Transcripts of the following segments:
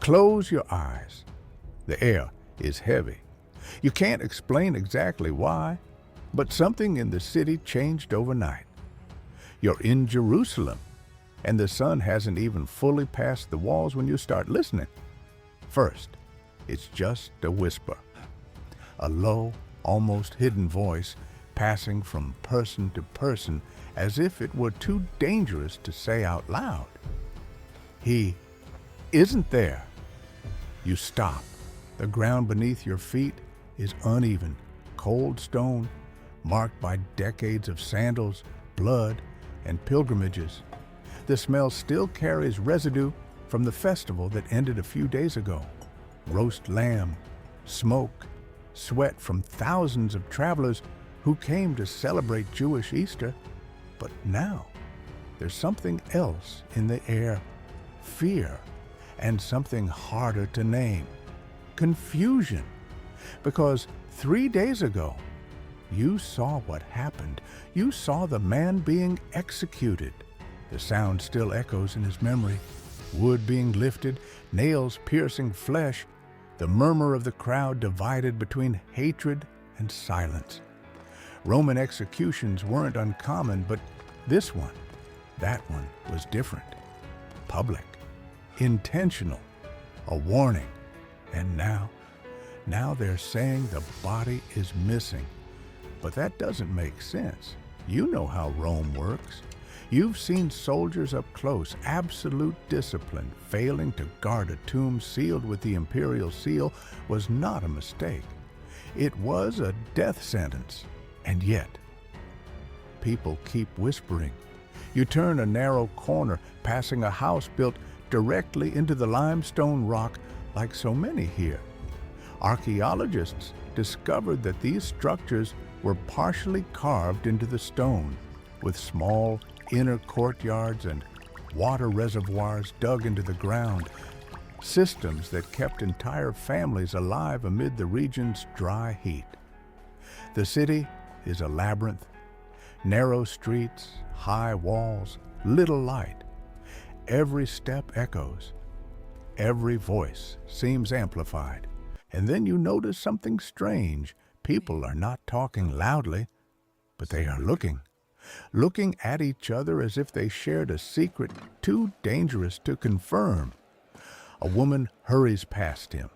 Close your eyes. The air is heavy. You can't explain exactly why, but something in the city changed overnight. You're in Jerusalem, and the sun hasn't even fully passed the walls when you start listening. First, it's just a whisper, a low, almost hidden voice passing from person to person as if it were too dangerous to say out loud. He isn't there. You stop. The ground beneath your feet is uneven, cold stone, marked by decades of sandals, blood, and pilgrimages. The smell still carries residue from the festival that ended a few days ago. Roast lamb, smoke, sweat from thousands of travelers who came to celebrate Jewish Easter. But now, there's something else in the air, fear, and something harder to name, confusion. Because 3 days ago, you saw what happened. You saw the man being executed. The sound still echoes in his memory. Wood being lifted, nails piercing flesh, the murmur of the crowd divided between hatred and silence. Roman executions weren't uncommon, but this one, that one was different. Public, intentional, a warning. And now they're saying the body is missing. But that doesn't make sense. You know how Rome works. You've seen soldiers up close, absolute discipline. Failing to guard a tomb sealed with the imperial seal was not a mistake. It was a death sentence. And yet, people keep whispering. You turn a narrow corner, passing a house built directly into the limestone rock like so many here. Archaeologists discovered that these structures were partially carved into the stone, with small inner courtyards and water reservoirs dug into the ground, systems that kept entire families alive amid the region's dry heat. The city is a labyrinth, narrow streets, high walls, little light. Every step echoes. Every voice seems amplified. And then you notice something strange. People are not talking loudly, but they are looking at each other as if they shared a secret too dangerous to confirm. A woman hurries past him.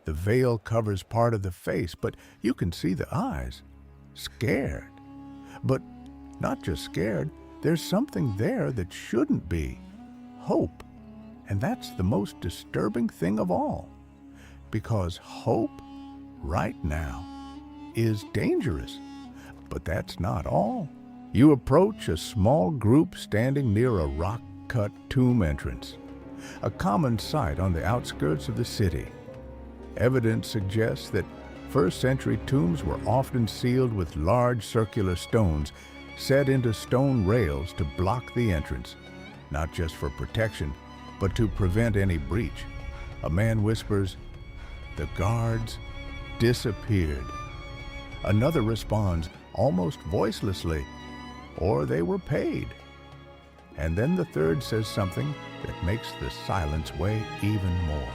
The veil covers part of the face, but you can see the eyes. Scared. But not just scared, there's something there that shouldn't be. Hope. And that's the most disturbing thing of all. Because hope, right now, is dangerous. But that's not all. You approach a small group standing near a rock-cut tomb entrance, a common sight on the outskirts of the city. Evidence suggests that first-century tombs were often sealed with large circular stones set into stone rails to block the entrance, not just for protection, but to prevent any breach. A man whispers, "The guards disappeared." Another responds, almost voicelessly, "Or they were paid." And then the third says something that makes the silence weigh even more.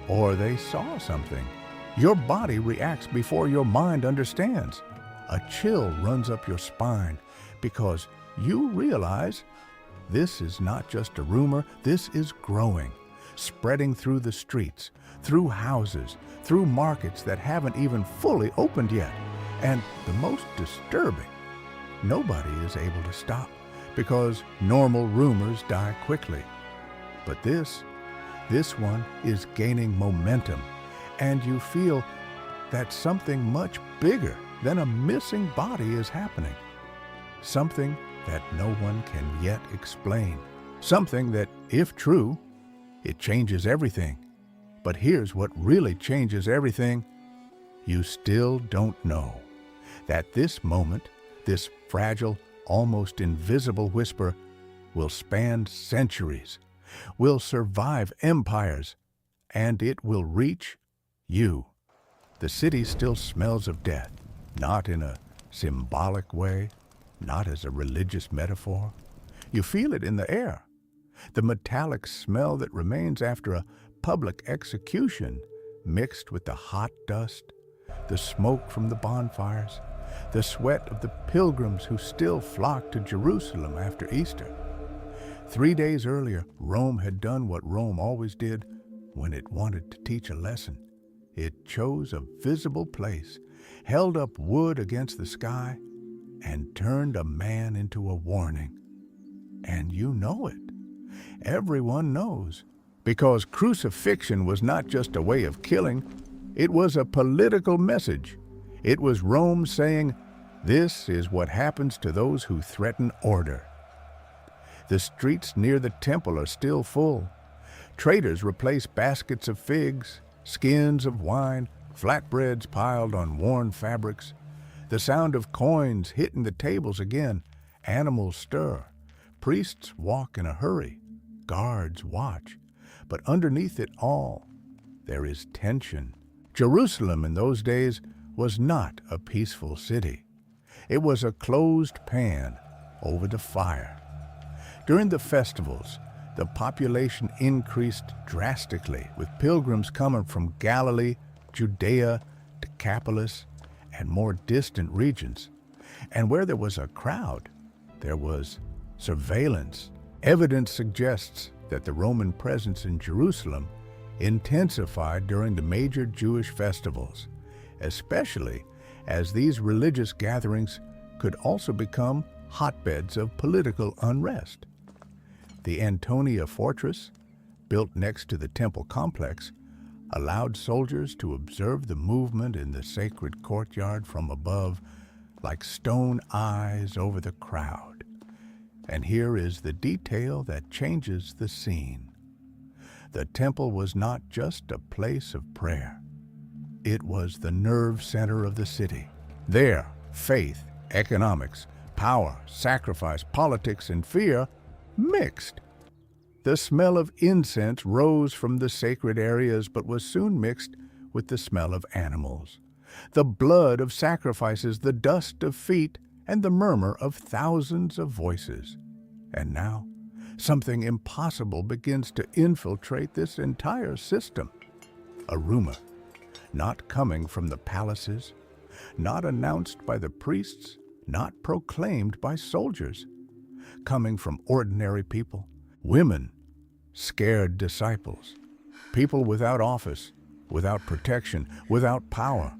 Or they saw something. Your body reacts before your mind understands. A chill runs up your spine because you realize this is not just a rumor, this is growing, spreading through the streets, through houses, through markets that haven't even fully opened yet. And the most disturbing, nobody is able to stop because normal rumors die quickly. But this one is gaining momentum, and you feel that something much bigger than a missing body is happening. Something that no one can yet explain. Something that, if true, it changes everything. But here's what really changes everything. You still don't know that this moment, this fragile, almost invisible whisper, will span centuries, will survive empires, and it will reach you. The city still smells of death, not in a symbolic way, not as a religious metaphor. You feel it in the air, the metallic smell that remains after a public execution mixed with the hot dust, the smoke from the bonfires, the sweat of the pilgrims who still flocked to Jerusalem after Easter. 3 days earlier, Rome had done what Rome always did when it wanted to teach a lesson. It chose a visible place, held up wood against the sky, and turned a man into a warning. And you know it. Everyone knows. Because crucifixion was not just a way of killing, it was a political message. It was Rome saying, "This is what happens to those who threaten order." The streets near the temple are still full. Traders replace baskets of figs, skins of wine, flatbreads piled on worn fabrics. The sound of coins hitting the tables again. Animals stir. Priests walk in a hurry. Guards watch. But underneath it all, there is tension. Jerusalem in those days was not a peaceful city. It was a closed pan over the fire. During the festivals, the population increased drastically, with pilgrims coming from Galilee, Judea, Decapolis, and more distant regions. And where there was a crowd, there was surveillance. Evidence suggests that the Roman presence in Jerusalem intensified during the major Jewish festivals, especially as these religious gatherings could also become hotbeds of political unrest. The Antonia fortress, built next to the temple complex, allowed soldiers to observe the movement in the sacred courtyard from above, like stone eyes over the crowd. And here is the detail that changes the scene. The temple was not just a place of prayer. It was the nerve center of the city. There, faith, economics, power, sacrifice, politics, and fear mixed. The smell of incense rose from the sacred areas but was soon mixed with the smell of animals, the blood of sacrifices, the dust of feet, and the murmur of thousands of voices. And now, something impossible begins to infiltrate this entire system. A rumor, not coming from the palaces, not announced by the priests, not proclaimed by soldiers, coming from ordinary people, women, scared disciples, people without office, without protection, without power.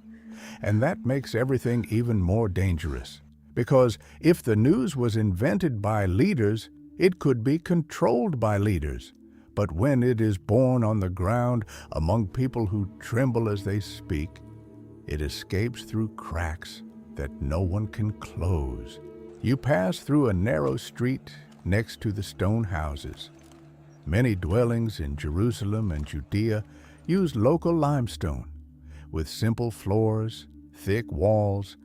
And that makes everything even more dangerous, because if the news was invented by leaders, it could be controlled by leaders. But when it is born on the ground among people who tremble as they speak, it escapes through cracks that no one can close. You pass through a narrow street next to the stone houses. Many dwellings in Jerusalem and Judea used local limestone, with simple floors, thick walls,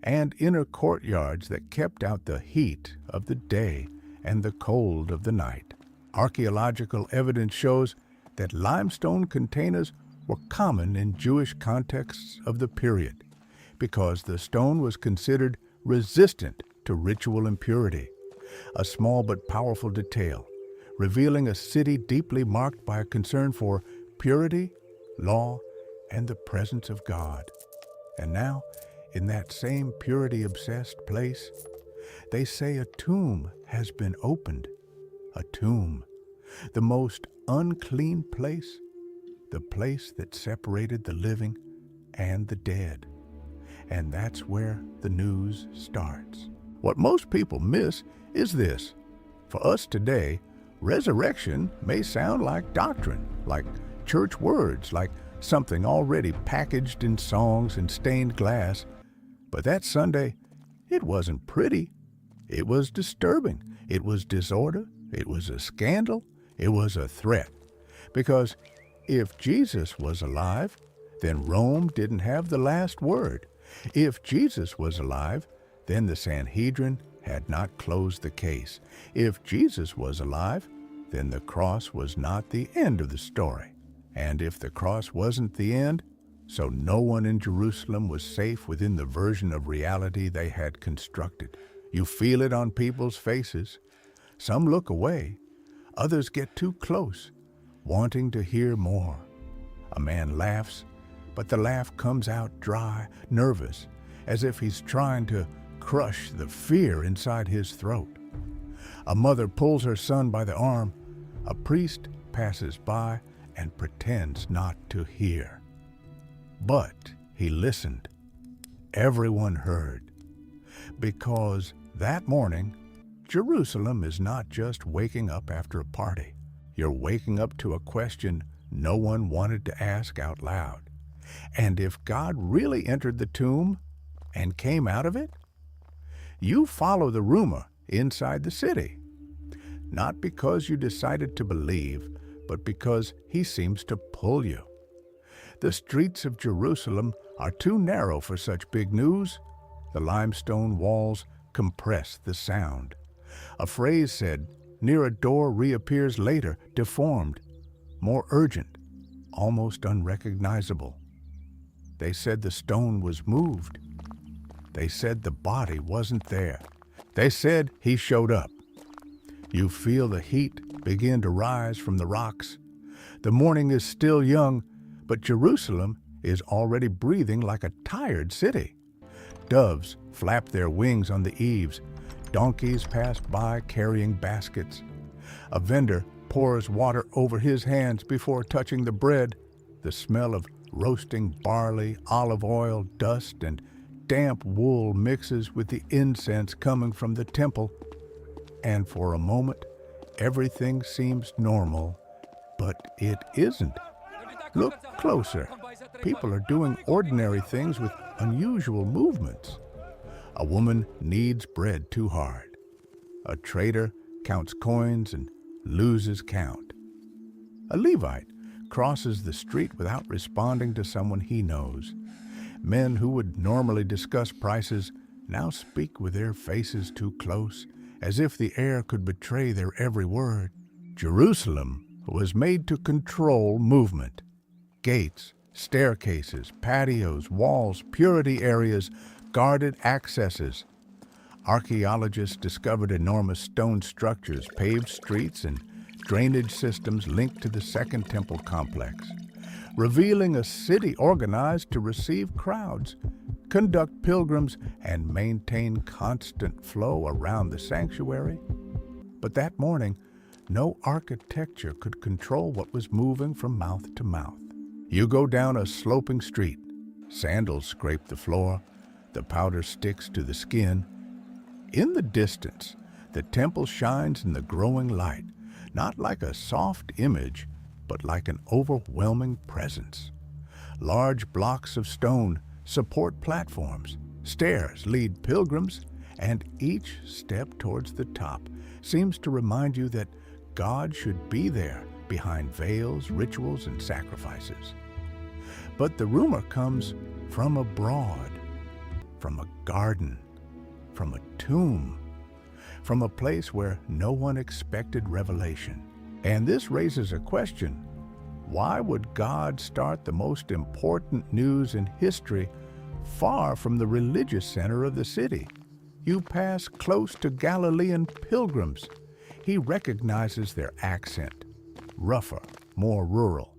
and inner courtyards that kept out the heat of the day and the cold of the night. Archaeological evidence shows that limestone containers were common in Jewish contexts of the period, because the stone was considered resistant to ritual impurity, a small but powerful detail, revealing a city deeply marked by a concern for purity, law, and the presence of God. And now, in that same purity-obsessed place, they say a tomb has been opened. A tomb, the most unclean place, the place that separated the living and the dead. And that's where the news starts. What most people miss is this. For us today, resurrection may sound like doctrine, like church words, like something already packaged in songs and stained glass. But that Sunday, it wasn't pretty. It was disturbing. It was disorder. It was a scandal. It was a threat. Because if Jesus was alive, then Rome didn't have the last word. If Jesus was alive, then the Sanhedrin had not closed the case. If Jesus was alive, then the cross was not the end of the story. And if the cross wasn't the end, so no one in Jerusalem was safe within the version of reality they had constructed. You feel it on people's faces. Some look away. Others get too close. wanting to hear more. A man laughs, but the laugh comes out dry, nervous, as if he's trying to crush the fear inside his throat. A mother pulls her son by the arm. A priest passes by and pretends not to hear. But he listened. Everyone heard. Because that morning, Jerusalem is not just waking up after a party. You're waking up to a question no one wanted to ask out loud. And if God really entered the tomb and came out of it, you follow the rumor inside the city. Not because you decided to believe, but because he seems to pull you. The streets of Jerusalem are too narrow for such big news. The limestone walls compress the sound. A phrase said, near a door reappears later, deformed, more urgent, almost unrecognizable. They said the stone was moved. They said the body wasn't there. They said he showed up. You feel the heat begin to rise from the rocks. The morning is still young, but Jerusalem is already breathing like a tired city. Doves flap their wings on the eaves. Donkeys pass by carrying baskets. A vendor pours water over his hands before touching the bread. The smell of roasting barley, olive oil, dust, and damp wool mixes with the incense coming from the temple. And for a moment, everything seems normal, but it isn't. Look closer. People are doing ordinary things with unusual movements. A woman kneads bread too hard. A trader counts coins and loses count. A Levite crosses the street without responding to someone he knows. Men who would normally discuss prices now speak with their faces too close, as if the air could betray their every word. Jerusalem was made to control movement. Gates, staircases, patios, walls, purity areas, guarded accesses. Archaeologists discovered enormous stone structures, paved streets, and drainage systems linked to the Second Temple complex, revealing a city organized to receive crowds, conduct pilgrims, and maintain constant flow around the sanctuary. But that morning, no architecture could control what was moving from mouth to mouth. You go down a sloping street. Sandals scrape the floor. The powder sticks to the skin. In the distance, the temple shines in the growing light, not like a soft image, but like an overwhelming presence. Large blocks of stone support platforms. Stairs lead pilgrims, and each step towards the top seems to remind you that God should be there behind veils, rituals, and sacrifices. But the rumor comes from abroad, from a garden, from a tomb, from a place where no one expected revelation. And this raises a question. Why would God start the most important news in history far from the religious center of the city? You pass close to Galilean pilgrims. He recognizes their accent, rougher, more rural.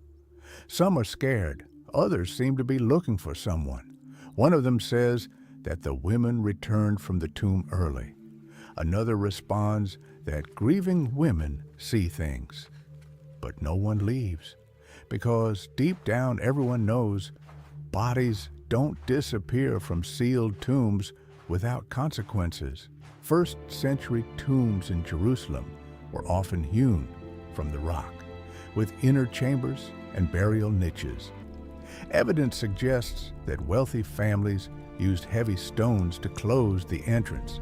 Some are scared. Others seem to be looking for someone. One of them says that the women returned from the tomb early. Another responds that grieving women see things. But no one leaves, because deep down everyone knows bodies don't disappear from sealed tombs without consequences. First-century tombs in Jerusalem were often hewn from the rock, with inner chambers and burial niches. Evidence suggests that wealthy families used heavy stones to close the entrance,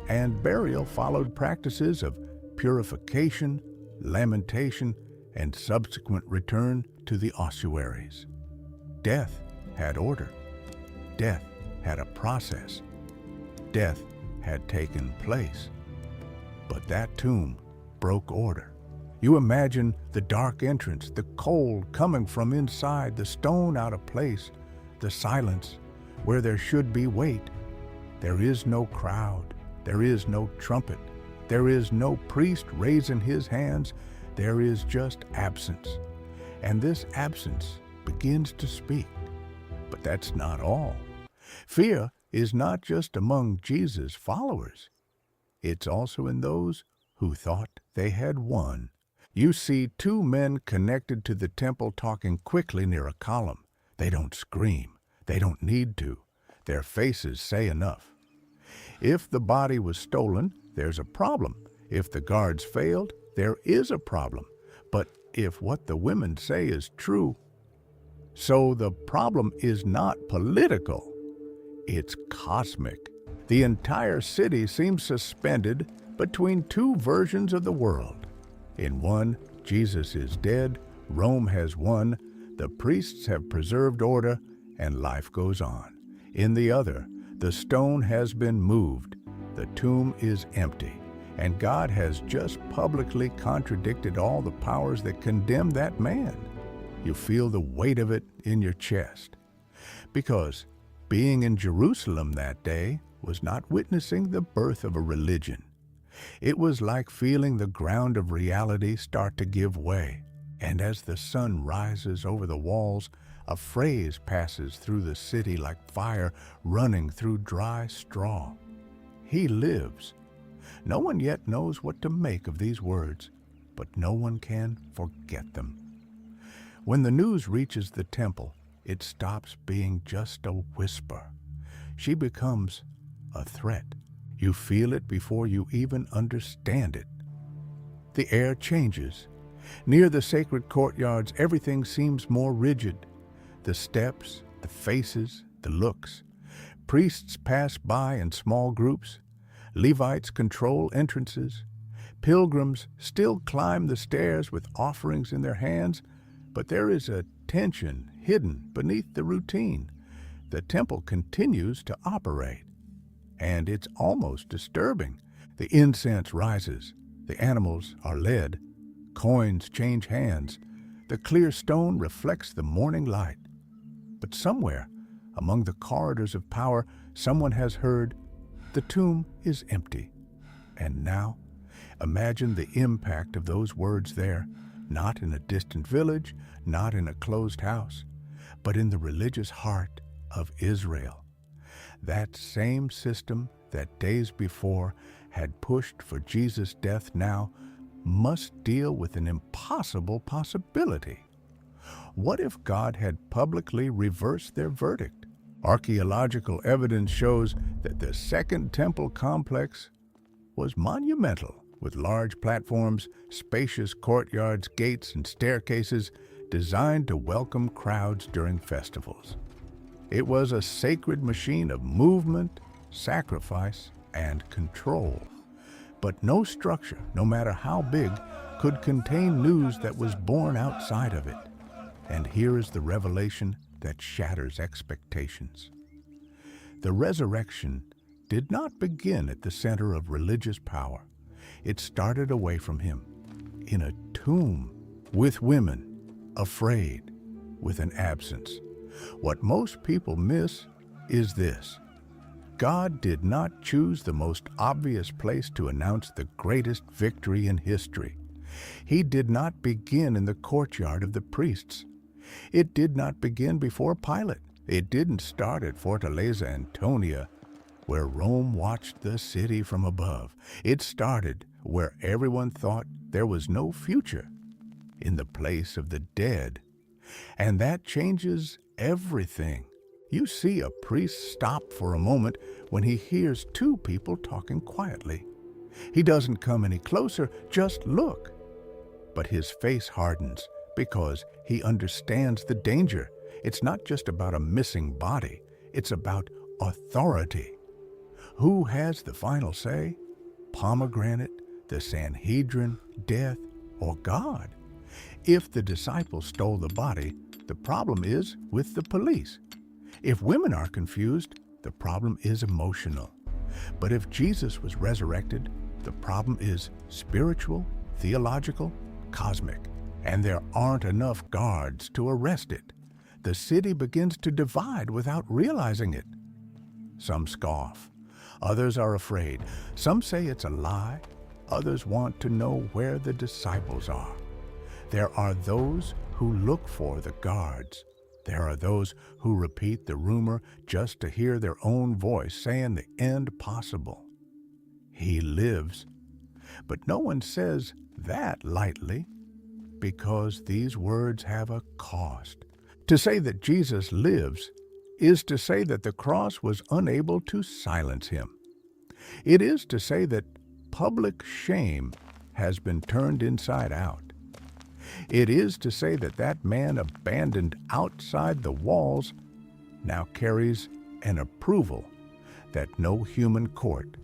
and burial followed practices of purification, lamentation, and subsequent return to the ossuaries. Death had order. Death had a process. Death had taken place. But that tomb broke order. You imagine the dark entrance, the cold coming from inside, the stone out of place, the silence where there should be weight. There is no crowd. There is no trumpet. There is no priest raising his hands. there is just absence. And this absence begins to speak. But that's not all. Fear is not just among Jesus' followers. It's also in those who thought they had won. You see two men connected to the temple talking quickly near a column. They don't scream. They don't need to. Their faces say enough. If the body was stolen, there's a problem. If the guards failed, there is a problem. But if what the women say is true, so the problem is not political, it's cosmic. The entire city seems suspended between two versions of the world. In one, Jesus is dead, Rome has won, the priests have preserved order, and life goes on. In the other, the stone has been moved, the tomb is empty, and God has just publicly contradicted all the powers that condemn that man. You feel the weight of it in your chest. Because being in Jerusalem that day was not witnessing the birth of a religion. It was like feeling the ground of reality start to give way. And as the sun rises over the walls, a phrase passes through the city like fire running through dry straw. He lives. No one yet knows what to make of these words, but no one can forget them. When the news reaches the temple, it stops being just a whisper. She becomes a threat. You feel it before you even understand it. The air changes. Near the sacred courtyards, everything seems more rigid. The steps, the faces, the looks. Priests pass by in small groups. Levites control entrances. Pilgrims still climb the stairs with offerings in their hands, but there is a tension hidden beneath the routine. The temple continues to operate. And it's almost disturbing. The incense rises. The animals are led. Coins change hands. The clear stone reflects the morning light. But somewhere, among the corridors of power, someone has heard, "The tomb is empty." And now, imagine the impact of those words there, not in a distant village, not in a closed house, but in the religious heart of Israel. That same system that days before had pushed for Jesus' death now must deal with an impossible possibility. What if God had publicly reversed their verdict? Archaeological evidence shows that the Second Temple complex was monumental, with large platforms, spacious courtyards, gates, and staircases designed to welcome crowds during festivals. It was a sacred machine of movement, sacrifice, and control. But no structure, no matter how big, could contain news that was born outside of it. And here is the revelation that shatters expectations. The resurrection did not begin at the center of religious power. It started away from him, in a tomb, with women, afraid, with an absence. What most people miss is this: God did not choose the most obvious place to announce the greatest victory in history. He did not begin in the courtyard of the priests. It did not begin before Pilate. It didn't start at Fortaleza Antonia, where Rome watched the city from above. It started where everyone thought there was no future, in the place of the dead. And that changes everything. You see a priest stop for a moment when he hears two people talking quietly. He doesn't come any closer, just look. But his face hardens because he understands the danger. It's not just about a missing body, it's about authority. Who has the final say? Pomegranate, the Sanhedrin, death, or God? If the disciples stole the body, the problem is with the police. If women are confused, the problem is emotional. But if Jesus was resurrected, the problem is spiritual, theological, cosmic. And there aren't enough guards to arrest it. The city begins to divide without realizing it. Some scoff. Others are afraid. Some say it's a lie. Others want to know where the disciples are. There are those who look for the guards. There are those who repeat the rumor just to hear their own voice saying the end possible. He lives. But no one says that lightly, because these words have a cost. To say that Jesus lives is to say that the cross was unable to silence him. It is to say that public shame has been turned inside out. It is to say that that man abandoned outside the walls now carries an approval that no human court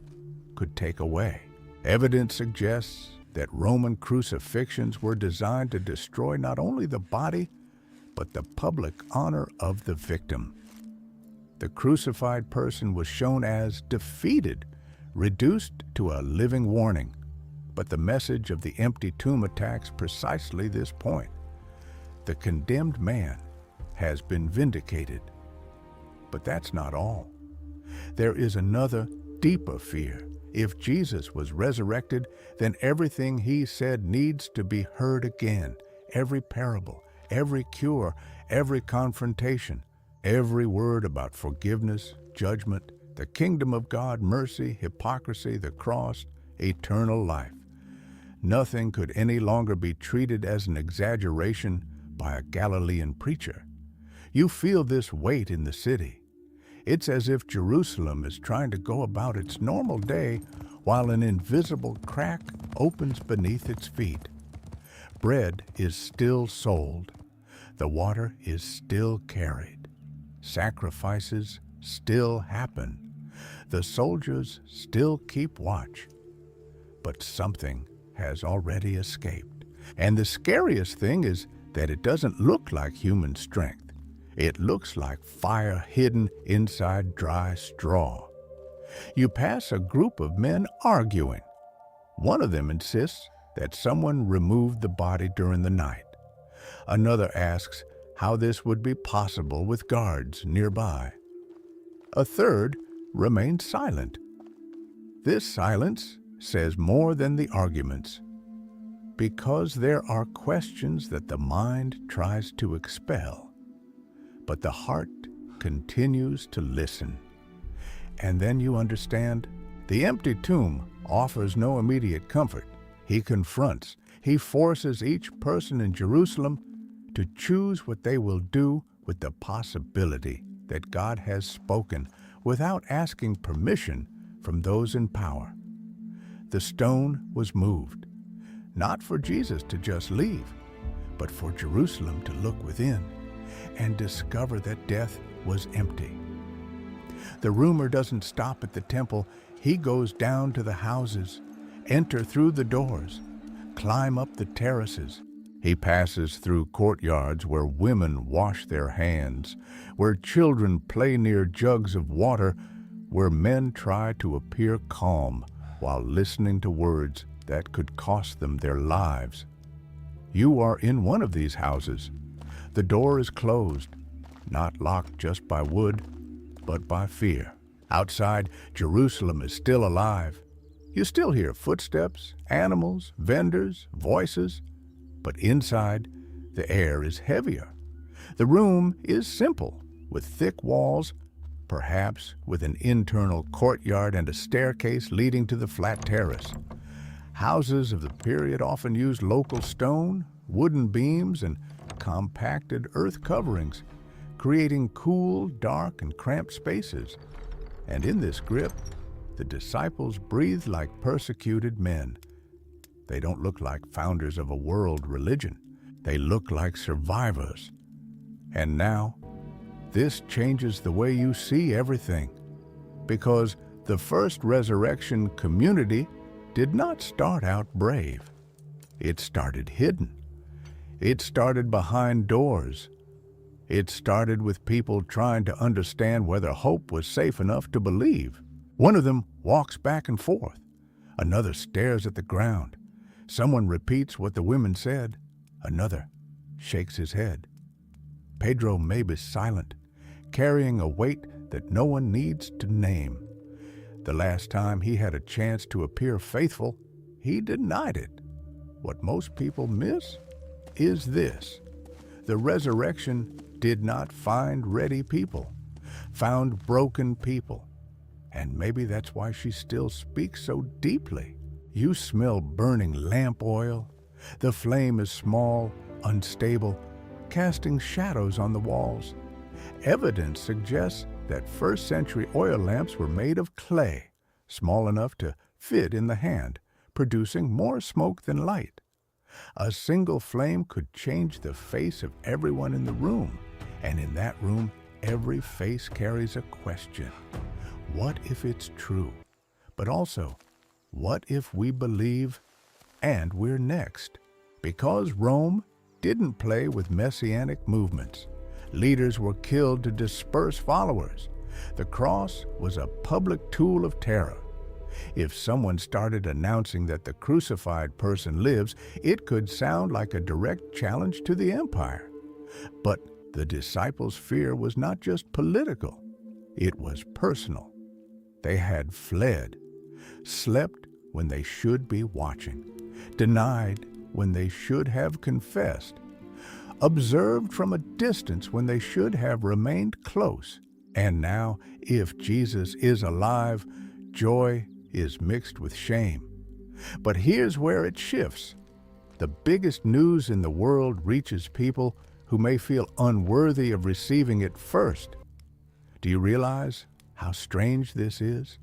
could take away. Evidence suggests that Roman crucifixions were designed to destroy not only the body, but the public honor of the victim. The crucified person was shown as defeated, reduced to a living warning. But the message of the empty tomb attacks precisely this point. The condemned man has been vindicated. But that's not all. There is another, deeper fear. If Jesus was resurrected, then everything he said needs to be heard again. Every parable, every cure, every confrontation, every word about forgiveness, judgment, the kingdom of God, mercy, hypocrisy, the cross, eternal life. Nothing could any longer be treated as an exaggeration by a Galilean preacher. You feel this weight in the city. It's as if Jerusalem is trying to go about its normal day while an invisible crack opens beneath its feet. Bread is still sold. The water is still carried. Sacrifices still happen. The soldiers still keep watch. But something has already escaped. And the scariest thing is that it doesn't look like human strength. It looks like fire hidden inside dry straw. You pass a group of men arguing. One of them insists that someone removed the body during the night. Another asks how this would be possible with guards nearby. A third remains silent. This silence says more than the arguments, because there are questions that the mind tries to expel, but the heart continues to listen. And then you understand, the empty tomb offers no immediate comfort. He confronts, he forces each person in Jerusalem to choose what they will do with the possibility that God has spoken without asking permission from those in power. The stone was moved, not for Jesus to just leave, but for Jerusalem to look within and discover that death was empty. The rumor doesn't stop at the temple. He goes down to the houses, enter through the doors, climb up the terraces. He passes through courtyards where women wash their hands, where children play near jugs of water, where men try to appear calm while listening to words that could cost them their lives. You are in one of these houses. The door is closed, not locked just by wood, but by fear. Outside, Jerusalem is still alive. You still hear footsteps, animals, vendors, voices, but inside, the air is heavier. The room is simple, with thick walls, perhaps with an internal courtyard and a staircase leading to the flat terrace. Houses of the period often used local stone, wooden beams, and compacted earth coverings, creating cool, dark, and cramped spaces. And in this grip, the disciples breathe like persecuted men. They don't look like founders of a world religion. They look like survivors. And now, this changes the way you see everything, because the first resurrection community did not start out brave. It started hidden. It started behind doors. It started with people trying to understand whether hope was safe enough to believe. One of them walks back and forth. Another stares at the ground. Someone repeats what the women said. Another shakes his head. Pedro maybe silent, carrying a weight that no one needs to name. The last time he had a chance to appear faithful, he denied it. What most people miss is this: the resurrection did not find ready people, found broken people. And maybe that's why she still speaks so deeply. You smell burning lamp oil. The flame is small, unstable, casting shadows on the walls. Evidence suggests that first-century oil lamps were made of clay, small enough to fit in the hand, producing more smoke than light. A single flame could change the face of everyone in the room, and in that room, every face carries a question. What if it's true? But also, what if we believe and we're next? Because Rome didn't play with messianic movements. Leaders were killed to disperse followers. The cross was a public tool of terror. If someone started announcing that the crucified person lives, it could sound like a direct challenge to the empire. But the disciples' fear was not just political, it was personal. They had fled, slept when they should be watching, denied when they should have confessed, observed from a distance when they should have remained close. And now, if Jesus is alive, joy is mixed with shame. But here's where it shifts. The biggest news in the world reaches people who may feel unworthy of receiving it first. Do you realize how strange this is?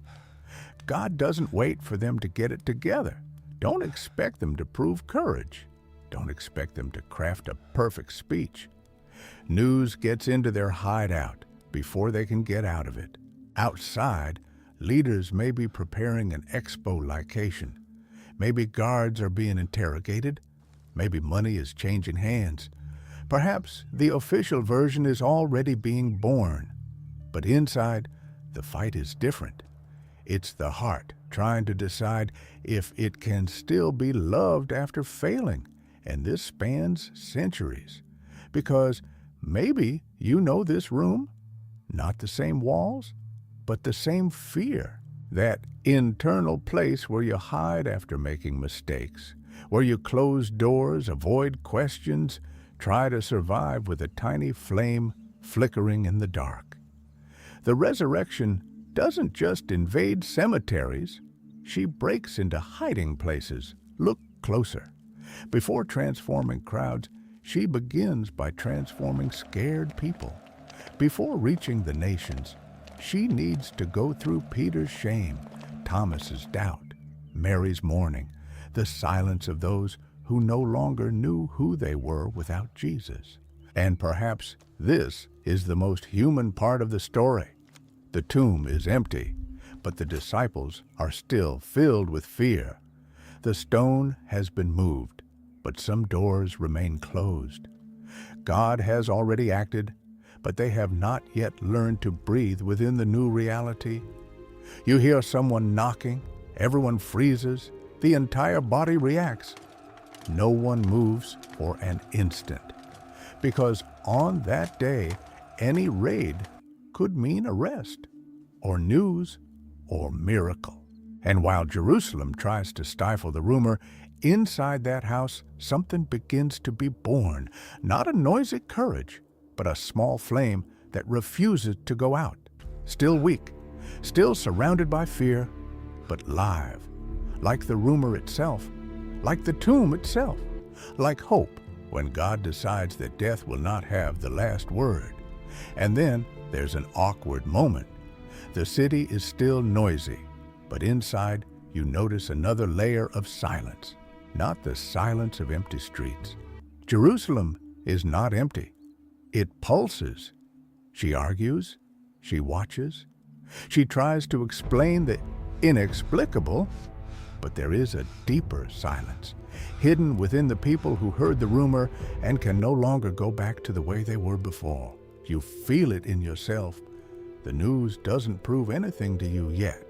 God doesn't wait for them to get it together. Don't expect them to prove courage. Don't expect them to craft a perfect speech. News gets into their hideout before they can get out of it. Outside, leaders may be preparing an expo lication. Maybe guards are being interrogated. Maybe money is changing hands. Perhaps the official version is already being born. But inside, the fight is different. It's the heart trying to decide if it can still be loved after failing. And this spans centuries. Because maybe you know this room, not the same walls, but the same fear. That internal place where you hide after making mistakes, where you close doors, avoid questions, try to survive with a tiny flame flickering in the dark. The resurrection doesn't just invade cemeteries. She breaks into hiding places. Look closer. Before transforming crowds, she begins by transforming scared people. Before reaching the nations, she needs to go through Peter's shame, Thomas's doubt, Mary's mourning, the silence of those who no longer knew who they were without Jesus. And perhaps this is the most human part of the story. The tomb is empty, but the disciples are still filled with fear. The stone has been moved, but some doors remain closed. God has already acted, but they have not yet learned to breathe within the new reality. You hear someone knocking, everyone freezes, the entire body reacts. No one moves for an instant, because on that day, any raid could mean arrest, or news, or miracle. And while Jerusalem tries to stifle the rumor, inside that house, something begins to be born, not a noisy courage, but a small flame that refuses to go out, still weak, still surrounded by fear, but live, like the rumor itself, like the tomb itself, like hope when God decides that death will not have the last word. And then there's an awkward moment. The city is still noisy, but inside you notice another layer of silence, not the silence of empty streets. Jerusalem is not empty. It pulses. She argues. She watches. She tries to explain the inexplicable, but there is a deeper silence, hidden within the people who heard the rumor and can no longer go back to the way they were before. You feel it in yourself. The news doesn't prove anything to you yet,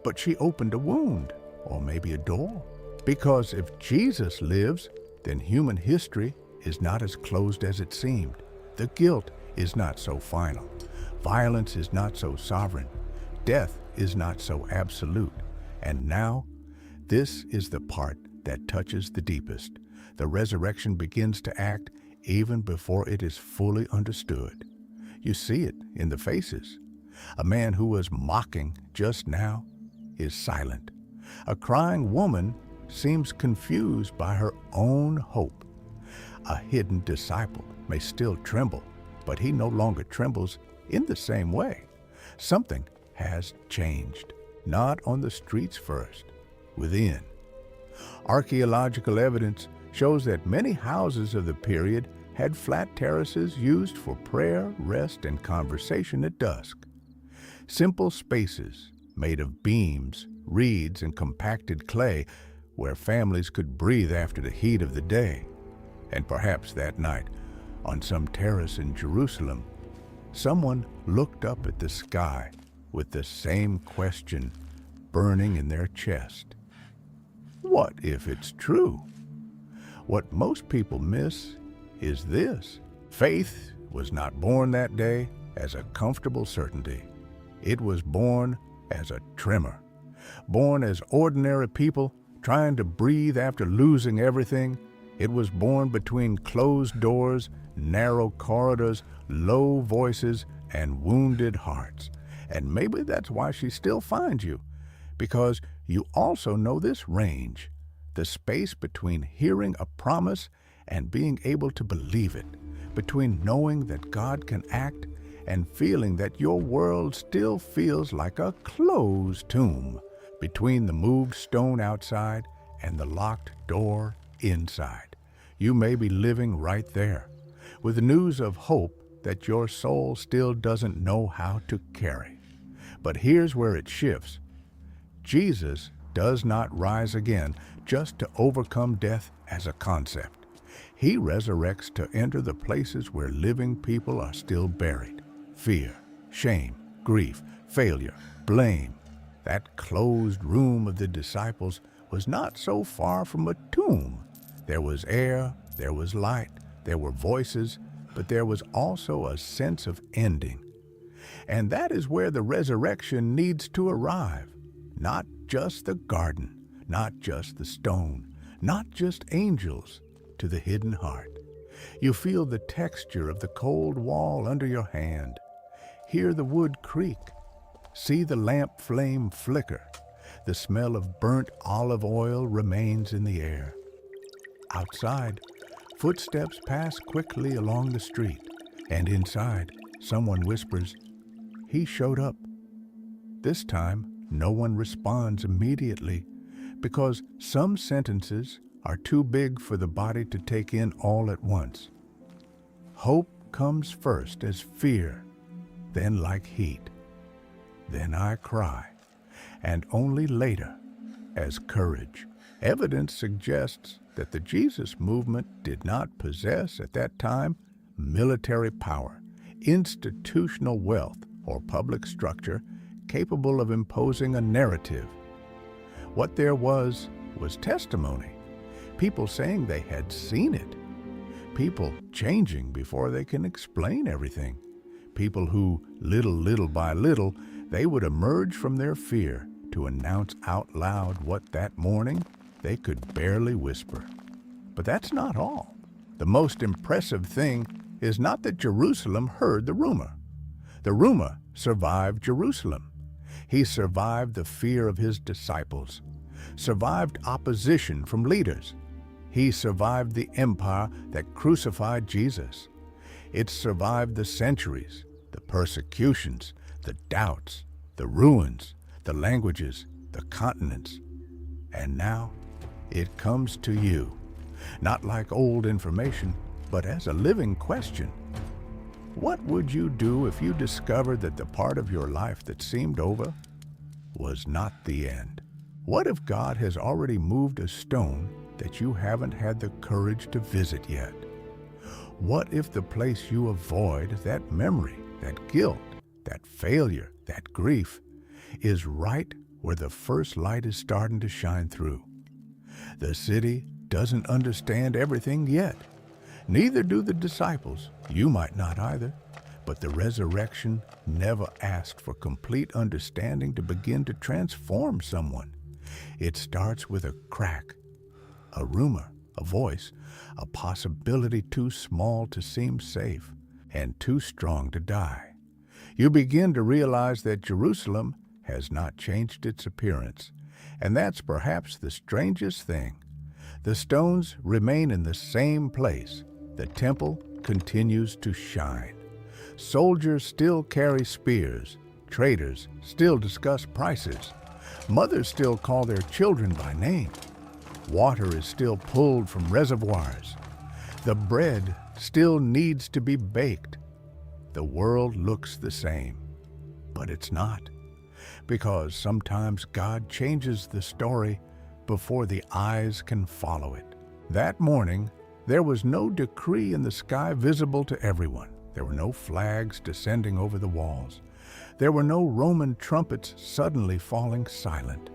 but she opened a wound, or maybe a door. Because if Jesus lives, then human history is not as closed as it seemed. The guilt is not so final. Violence is not so sovereign. Death is not so absolute. And now, this is the part that touches the deepest. The resurrection begins to act even before it is fully understood. You see it in the faces. A man who was mocking just now is silent. A crying woman seems confused by her own hope. A hidden disciple may still tremble, but he no longer trembles in the same way. Something has changed, not on the streets first, within. Archaeological evidence shows that many houses of the period had flat terraces used for prayer, rest, and conversation at dusk. Simple spaces made of beams, reeds, and compacted clay where families could breathe after the heat of the day. And perhaps that night, on some terrace in Jerusalem, someone looked up at the sky with the same question burning in their chest. What if it's true? What most people miss is this. Faith was not born that day as a comfortable certainty. It was born as a tremor, born as ordinary people trying to breathe after losing everything. It was born between closed doors, narrow corridors, low voices, and wounded hearts. And maybe that's why she still finds you, because you also know this range, the space between hearing a promise and being able to believe it, between knowing that God can act and feeling that your world still feels like a closed tomb, between the moved stone outside and the locked door inside. You may be living right there, with news of hope that your soul still doesn't know how to carry. But here's where it shifts. Jesus does not rise again just to overcome death as a concept. He resurrects to enter the places where living people are still buried. Fear, shame, grief, failure, blame. That closed room of the disciples was not so far from a tomb. There was air, there was light, there were voices, but there was also a sense of ending. And that is where the resurrection needs to arrive. Not just the garden, not just the stone, not just angels, to the hidden heart. You feel the texture of the cold wall under your hand. Hear the wood creak. See the lamp flame flicker. The smell of burnt olive oil remains in the air. Outside, footsteps pass quickly along the street, and inside, someone whispers, "He showed up." This time, no one responds immediately, because some sentences are too big for the body to take in all at once. Hope comes first as fear, then like heat. Then I cry, and only later as courage. Evidence suggests that the Jesus movement did not possess at that time military power, institutional wealth, or public structure capable of imposing a narrative. What there was testimony. People saying they had seen it. People changing before they can explain everything. People who, little by little, they would emerge from their fear to announce out loud what that morning they could barely whisper. But that's not all. The most impressive thing is not that Jerusalem heard the rumor. The rumor survived Jerusalem. He survived the fear of his disciples, survived opposition from leaders. He survived the empire that crucified Jesus. It survived the centuries, the persecutions, the doubts, the ruins, the languages, the continents. And now it comes to you, not like old information, but as a living question. What would you do if you discovered that the part of your life that seemed over was not the end? What if God has already moved a stone that you haven't had the courage to visit yet? What if the place you avoid, that memory, that guilt, that failure, that grief, is right where the first light is starting to shine through? The city doesn't understand everything yet. Neither do the disciples. You might not either. But the resurrection never asked for complete understanding to begin to transform someone. It starts with a crack, a rumor, a voice, a possibility too small to seem safe and too strong to die. You begin to realize that Jerusalem has not changed its appearance, and that's perhaps the strangest thing. The stones remain in the same place. The temple continues to shine. Soldiers still carry spears. Traders still discuss prices. Mothers still call their children by name. Water is still pulled from reservoirs. The bread still needs to be baked. The world looks the same, but it's not, because sometimes God changes the story before the eyes can follow it. That morning, there was no decree in the sky visible to everyone. There were no flags descending over the walls. There were no Roman trumpets suddenly falling silent.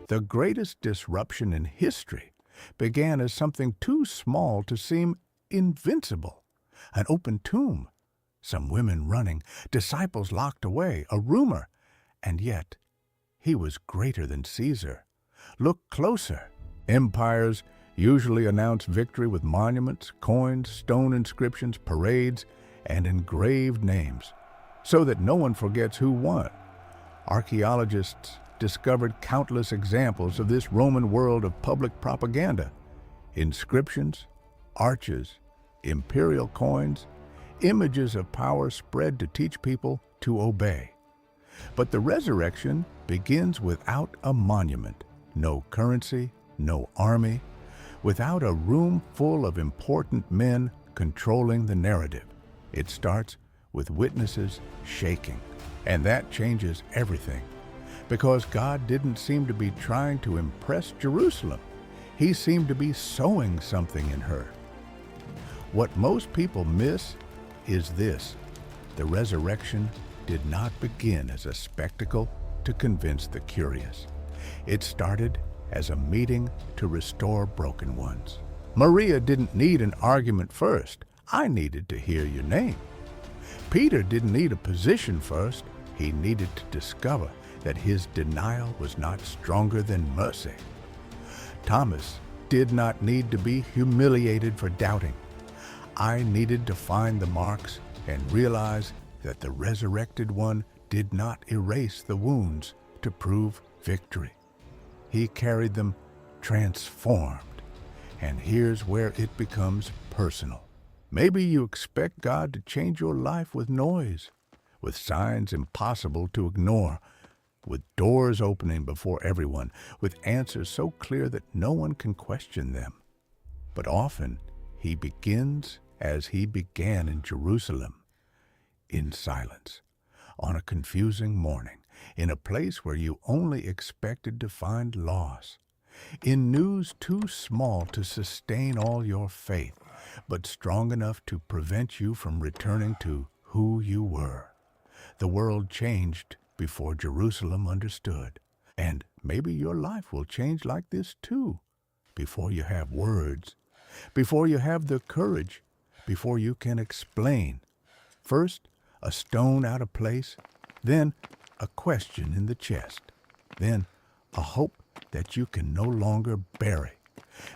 The greatest disruption in history began as something too small to seem invincible. An open tomb, some women running, disciples locked away, a rumor, and yet he was greater than Caesar. Look closer. Empires usually announce victory with monuments, coins, stone inscriptions, parades, and engraved names, so that no one forgets who won. Archaeologists discovered countless examples of this Roman world of public propaganda. Inscriptions, arches, imperial coins, images of power spread to teach people to obey. But the resurrection begins without a monument, no currency, no army, without a room full of important men controlling the narrative. It starts with witnesses shaking, and that changes everything, because God didn't seem to be trying to impress Jerusalem. He seemed to be sowing something in her. What most people miss is this: the resurrection did not begin as a spectacle to convince the curious. It started as a meeting to restore broken ones. Maria didn't need an argument first. I needed to hear your name. Peter didn't need a position first. He needed to discover that his denial was not stronger than mercy. Thomas did not need to be humiliated for doubting. I needed to find the marks and realize that the resurrected one did not erase the wounds to prove victory. He carried them transformed. And here's where it becomes personal. Maybe you expect God to change your life with noise, with signs impossible to ignore, with doors opening before everyone, with answers so clear that no one can question them. But often, he begins as he began in Jerusalem, in silence, on a confusing morning, in a place where you only expected to find loss, in news too small to sustain all your faith, but strong enough to prevent you from returning to who you were. The world changed before Jerusalem understood, and maybe your life will change like this too, before you have words, before you have the courage, before you can explain. First, a stone out of place, then a question in the chest, then a hope that you can no longer bury.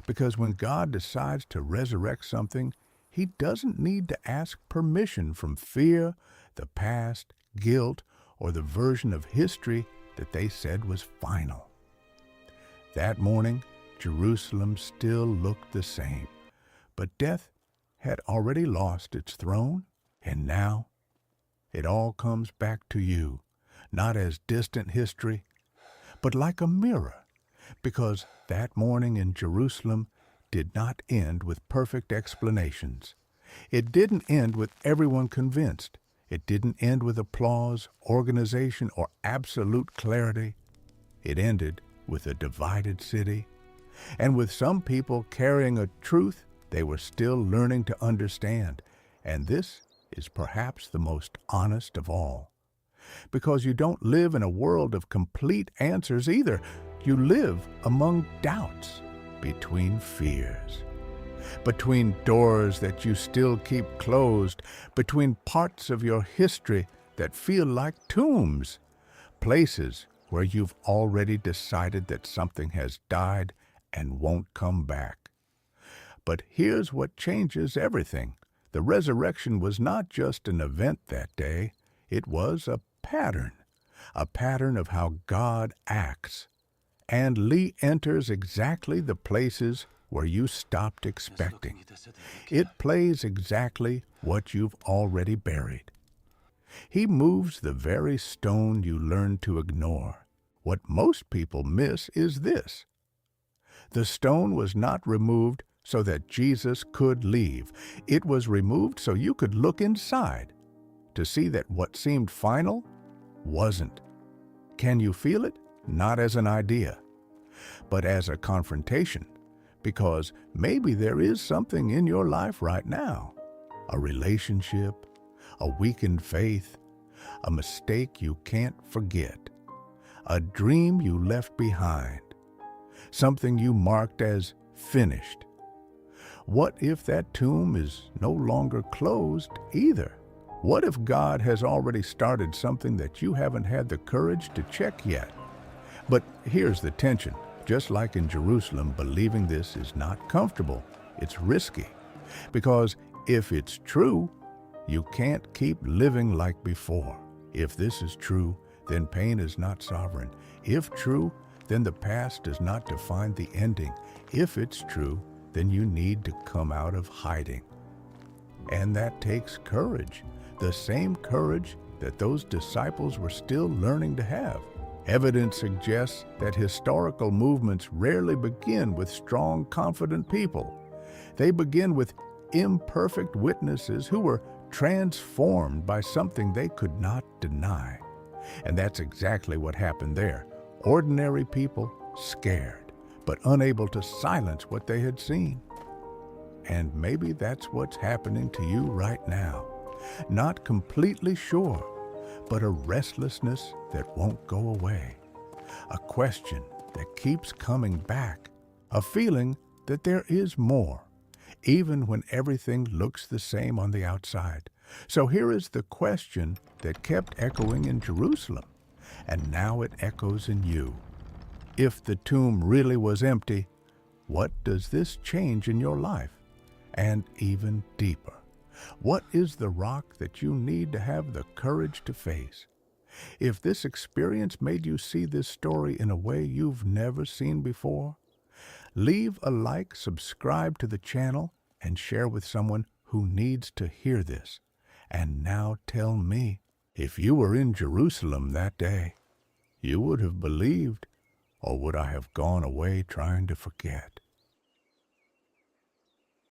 Because when God decides to resurrect something, he doesn't need to ask permission from fear, the past, guilt, or the version of history that they said was final. That morning, Jerusalem still looked the same, but death had already lost its throne, and now it all comes back to you, not as distant history, but like a mirror, because that morning in Jerusalem did not end with perfect explanations. It didn't end with everyone convinced. It didn't end with applause, organization, or absolute clarity. It ended with a divided city, and with some people carrying a truth they were still learning to understand. And this is perhaps the most honest of all, because you don't live in a world of complete answers either. You live among doubts, between fears, between doors that you still keep closed, between parts of your history that feel like tombs, places where you've already decided that something has died and won't come back. But here's what changes everything. The resurrection was not just an event that day, it was a pattern of how God acts. And Lee enters exactly the places where you stopped expecting. It plays exactly what you've already buried. He moves the very stone you learned to ignore. What most people miss is this. The stone was not removed so that Jesus could leave. It was removed so you could look inside to see that what seemed final wasn't. Can you feel it? Not as an idea, but as a confrontation, because maybe there is something in your life right now, a relationship, a weakened faith, a mistake you can't forget, a dream you left behind, something you marked as finished. What if that tomb is no longer closed either? What if God has already started something that you haven't had the courage to check yet? But here's the tension. Just like in Jerusalem, believing this is not comfortable. It's risky. Because if it's true, you can't keep living like before. If this is true, then pain is not sovereign. If true, then the past does not define the ending. If it's true, then you need to come out of hiding. And that takes courage, the same courage that those disciples were still learning to have. Evidence suggests that historical movements rarely begin with strong, confident people. They begin with imperfect witnesses who were transformed by something they could not deny. And that's exactly what happened there. Ordinary people scared, but unable to silence what they had seen. And maybe that's what's happening to you right now. Not completely sure, but a restlessness that won't go away. A question that keeps coming back. A feeling that there is more, even when everything looks the same on the outside. So here is the question that kept echoing in Jerusalem, and now it echoes in you. If the tomb really was empty, what does this change in your life? And even deeper, what is the rock that you need to have the courage to face? If this experience made you see this story in a way you've never seen before, leave a like, subscribe to the channel, and share with someone who needs to hear this. And now tell me, if you were in Jerusalem that day, you would have believed, or would I have gone away trying to forget?